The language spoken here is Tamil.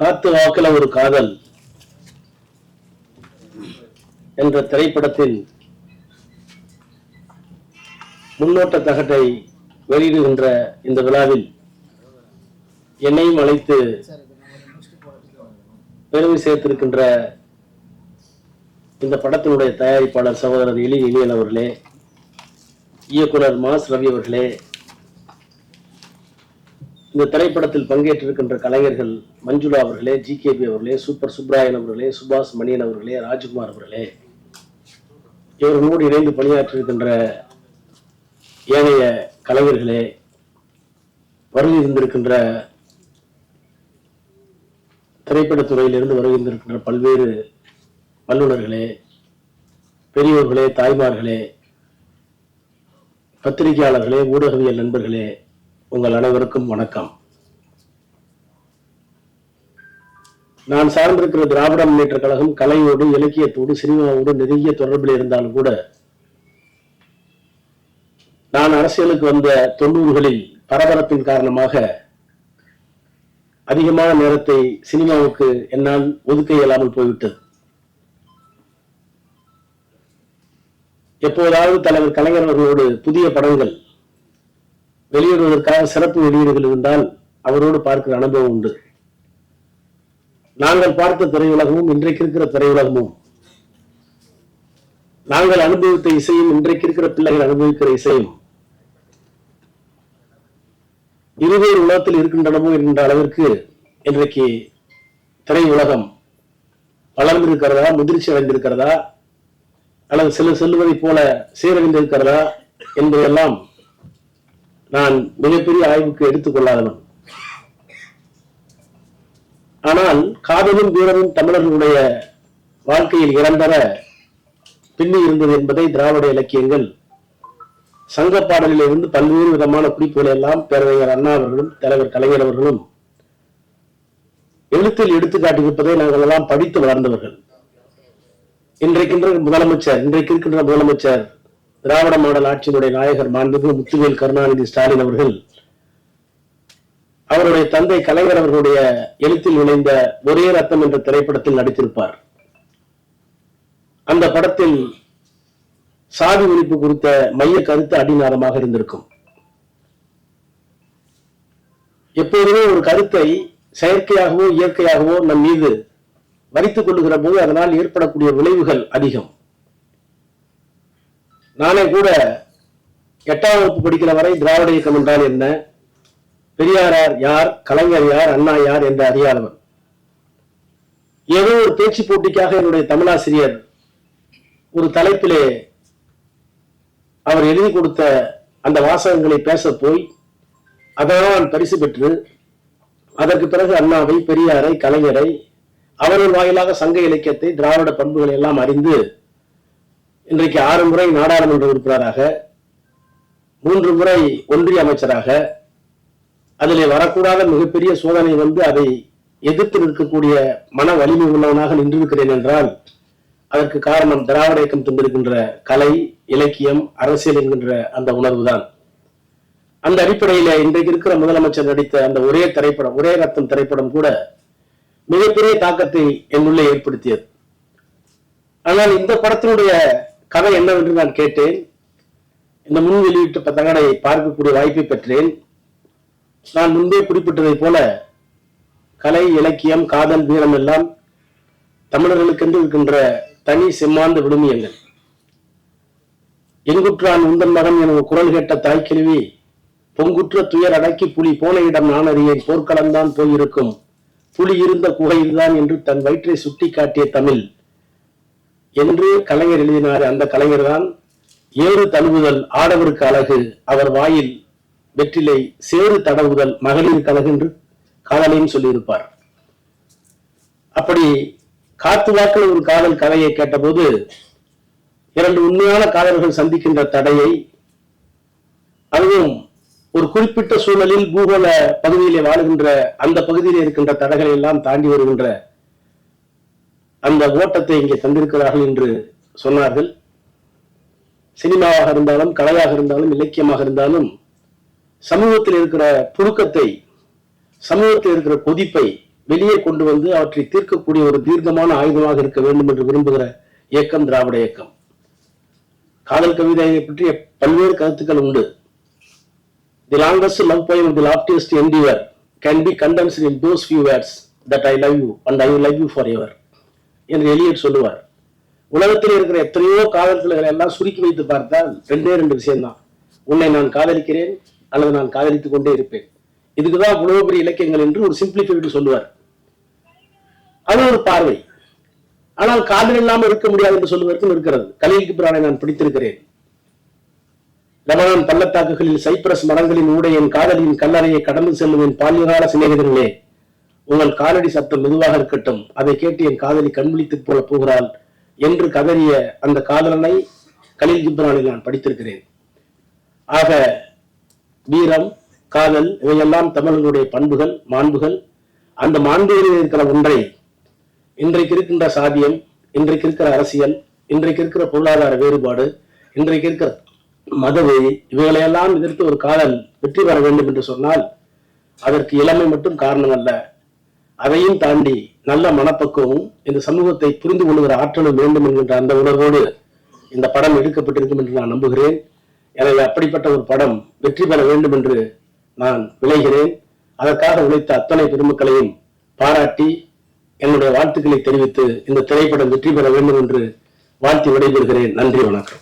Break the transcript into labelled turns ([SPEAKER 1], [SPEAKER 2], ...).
[SPEAKER 1] காத்து வாக்குல ஒரு காதல் என்ற திரைப்படத்தின் முன்னோட்ட தகட்டை வெளியிடுகின்ற இந்த விழாவில் என்னையும் அழைத்து பெருமை சேர்த்திருக்கின்ற இந்த படத்தினுடைய தயாரிப்பாளர் சகோதரர் எலி இலியன் அவர்களே, இயக்குனர் மாஸ் ரவி அவர்களே, இந்த திரைப்படத்தில் பங்கேற்றிருக்கின்ற கலைஞர்கள் மஞ்சுளா அவர்களே, ஜிகேபி அவர்களே, சூப்பர் சுப்ராயன் அவர்களே, சுபாஷ் மணியன் அவர்களே, ராஜ்குமார் அவர்களே, இவர்களோடு இணைந்து பணியாற்றிருக்கின்ற ஏனைய கலைஞர்களே, வருகை இருந்திருக்கின்ற திரைப்படத்துறையிலிருந்து வருகின்றிருக்கின்ற பல்வேறு வல்லுநர்களே, பெரியோர்களே, தாய்மார்களே, பத்திரிகையாளர்களே, ஊடகவியல் நண்பர்களே, உங்கள் அனைவருக்கும் வணக்கம். நான் சார்ந்திருக்கிற திராவிட முன்னேற்ற கழகம் கலையோடு, இலக்கியத்தோடு, சினிமாவோடு நெருங்கிய தொடர்பில் இருந்தாலும் கூட நான் அரசியலுக்கு வந்த 90களில் பரபரப்பின் காரணமாக அதிகமான நேரத்தை சினிமாவுக்கு என்னால் ஒதுக்க இயலாமல் போய்விட்டது. எப்போதாவது தலைவர் கலைஞர் அவர்களோடு புதிய படங்கள் வெளியிடுவதற்காக சிறப்பு வெளியீடுகள் இருந்தால் அவரோடு பார்க்கிற அனுபவம் உண்டு. நாங்கள் பார்த்த திரையுலகமும் இன்றைக்கு இருக்கிற திரையுலகமும், நாங்கள் அனுபவித்த இசையும் இன்றைக்கு இருக்கிற பிள்ளைகள் அனுபவிக்கிற இசையும் இருவேறு உலகத்தில் இருக்கின்றனமோ என்கின்ற அளவிற்கு இன்றைக்கு திரையுலகம் வளர்ந்திருக்கிறதா, முதிர்ச்சி அடைந்திருக்கிறதா, அல்லது சிலர் செல்வதை போல சீரழிந்திருக்கிறதா என்பதெல்லாம் நான் மிகப்பெரிய ஆய்வுக்கு எடுத்துக்கொள்ளாதவன். ஆனால் காதலும் வீரமும் தமிழர்களுடைய வாழ்க்கையில் இறந்தர பின்னி இருந்தது என்பதை திராவிட இலக்கியங்கள் சங்க பாடலில் இருந்து பல்வேறு விதமான குறிப்புகளை எல்லாம் பேரறிஞர் அண்ணா அவர்களும் தலைவர் கலைஞர் அவர்களும் எழுத்தில் எடுத்துக்காட்டியிருப்பதை நாங்கள் எல்லாம் படித்து வளர்ந்தவர்கள். இன்றைக்கு இருக்கின்ற முதலமைச்சர் திராவிட மாடல் ஆட்சியினுடைய நாயகர் மாண்புமிகு முத்துவேல் கருணாநிதி ஸ்டாலின் அவர்கள் அவருடைய தந்தை கலைஞர் அவர்களுடைய எழுத்தில் நுழைந்த ஒரே ரத்தம் என்ற திரைப்படத்தில் நடித்திருப்பார். அந்த படத்தில் சாதி ஒழிப்பு குறித்த மைய கருத்து அடிநாதமாக இருந்திருக்கும். எப்போதுமே ஒரு கருத்தை செயற்கையாகவோ இயற்கையாகவோ நம் மீது வரித்துக் கொள்ளுகிற போது அதனால் ஏற்படக்கூடிய விளைவுகள் அதிகம். நானே கூட 8ஆம் வகுப்பு படிக்கிற வரை திராவிட இயக்கம் என்றால் என்ன, பெரியார் யார், கலைஞர் யார், அண்ணா யார் என்று அறியாதவன். ஏதோ ஒரு பேச்சு போட்டிக்காக என்னுடைய தமிழாசிரியர் ஒரு தலைப்பிலே அவர் எழுதி கொடுத்த அந்த வாசகங்களை பேச போய் அதனால் பரிசு பெற்று அதற்கு பிறகு அண்ணாவை, பெரியாரை, கலைஞரை, அவர்கள் வாயிலாக சங்க இலக்கியத்தை, திராவிட பண்புகளை எல்லாம் அறிந்து இன்றைக்கு 6 முறை நாடாளுமன்ற உறுப்பினராக, 3 முறை ஒன்றிய அமைச்சராக, அதிலே வரக்கூடாத மிகப்பெரிய சோதனை வந்து அதை எதிர்த்து நிற்கக்கூடிய மன வலிமை உள்ளவனாக நின்றிருக்கிறேன் என்றால் அதற்கு காரணம் திராவிட இயக்கம் தந்திருக்கின்ற கலை, இலக்கியம், அரசியல் என்கின்ற அந்த உணர்வுதான். அந்த அடிப்படையில இன்றைக்கு இருக்கிற முதலமைச்சர் நடித்த அந்த ஒரே திரைப்படம், ஒரே ரத்தம் திரைப்படம் கூட மிகப்பெரிய தாக்கத்தை என்னுள்ளே ஏற்படுத்தியது. ஆனால் இந்த படத்தினுடைய கதை என்னவென்று நான் கேட்டேன். இந்த முன் வெளியீட்டு தகடை பார்க்கக்கூடிய வாய்ப்பை பெற்றேன். நான் முன்பே குறிப்பிட்டதை போல கலை, இலக்கியம், காதல், வீரம் எல்லாம் தமிழர்களுக்கென்று இருக்கின்ற தனி செம்மாந்த விடுமியங்கள். எங்குற்றான் உந்தன் மகன் என குரல் கேட்ட தாய்க்கிழவி, பொங்குற்ற துயர் அடக்கி புலி போன இடம் நான் அறியேன், போர்க்களம்தான் போயிருக்கும், புலி இருந்த குகையில்தான் என்று தன் வயிற்றை சுட்டி காட்டிய தமிழ் என்று கலைஞர் எழுதினார். அந்த கலைஞர் தான் ஏறு தழுவுதல் ஆடவருக்கு அழகு, அவர் வாயில் வெற்றிலை, சேறு தடவுதல் மகளிருக்கு அழகு என்று காதலையும் சொல்லியிருப்பார். அப்படி காத்து வாக்கில் ஒரு காதல் கதையை கேட்டபோது 2 உண்மையான காதல்கள் சந்திக்கின்ற தடையை, அதுவும் ஒரு குறிப்பிட்ட சூழலில் பூகோள பகுதியிலே வாழுகின்ற அந்த பகுதியில் இருக்கின்ற தடைகளை எல்லாம் தாண்டி வருகின்ற அந்த ஓட்டத்தை இங்கே தந்திருக்கிறார்கள் என்று சொன்னார்கள். சினிமாவாக இருந்தாலும், கலையாக இருந்தாலும், இலக்கியமாக இருந்தாலும் சமூகத்தில் இருக்கிற புழுக்கத்தை, சமூகத்தில் இருக்கிற கொதிப்பை வெளியே கொண்டு வந்து அவற்றை தீர்க்கக்கூடிய ஒரு தீர்க்கமான ஆயுதமாக இருக்க வேண்டும் என்று விரும்புகிற இயக்கம் திராவிட இயக்கம். காதல் கவிதையை பற்றிய பல்வேறு கருத்துக்கள் உண்டு. The longest love poem of the loftiest endeavor can be condensed in those few words that I love you and I will love you forever என்று எலியட் சொல்லுவார். உலகத்தில் இருக்கிற எத்தனையோ காதல்களை எல்லாம் சுருக்கி வைத்து பார்த்தால் ரெண்டு விஷயம்தான். உன்னை நான் காதலிக்கிறேன் அல்லது நான் காதலித்துக் கொண்டே இருப்பேன். இதுக்குதான் இவ்வளவு பெரிய இலக்கியங்கள் என்று ஒரு சிம்பிளிஃபைடு சொல்லுவார். அது ஒரு பார்வை. ஆனால் காதல் இல்லாமல் இருக்க முடியாது என்று சொல்லுவதற்கும் இருக்கிறது. கலீல் கிப்ரானை நான் பிடித்திருக்கிறேன். லெபனான் பள்ளத்தாக்குகளில் சைப்ரஸ் மரங்களின் ஊடே என் காதலியின் கல்லறையை கடந்து செல்லும் என் பால்யகால சிநேகிதர்களே, உங்கள் காலடி சத்தம் மெதுவாக இருக்கட்டும், அதை கேட்டு என் காதலி கண்விழித்து போல போகிறாள் என்று கதறிய அந்த காதலனை கலீல் கிப்ரானில் நான் படித்திருக்கிறேன். ஆக வீரம், காதல் இவையெல்லாம் தமிழர்களுடைய பண்புகள், மாண்புகள். அந்த மாண்புகளில் இருக்கிற ஒன்றை இன்றைக்கு இருக்கின்ற சாதியம், இன்றைக்கு இருக்கிற அரசியல், இன்றைக்கு இருக்கிற பொருளாதார வேறுபாடு, இன்றைக்கு இருக்கிற மதவெறி இவைகளையெல்லாம் எதிர்த்து ஒரு காதல் வெற்றி பெற வேண்டும் என்று சொன்னால் அதற்கு இளமை மட்டும் காரணம் அல்ல. அதையும் தாண்டி நல்ல மனப்பக்குவமும் இந்த சமூகத்தை புரிந்து கொள்கிற ஆற்றலும் வேண்டும் என்கின்ற அந்த உணர்வோடு இந்த படம் எடுக்கப்பட்டிருக்கும் என்று நான் நம்புகிறேன். எனவே அப்படிப்பட்ட ஒரு படம் வெற்றி பெற வேண்டும் என்று நான் விளைகிறேன். அதற்காக உழைத்த அத்தனை பெருமக்களையும் பாராட்டி என்னுடைய வாழ்த்துக்களை தெரிவித்து இந்த திரைப்படம் வெற்றி பெற வேண்டும் என்று வாழ்த்தி விடைபெறுகிறேன். நன்றி, வணக்கம்.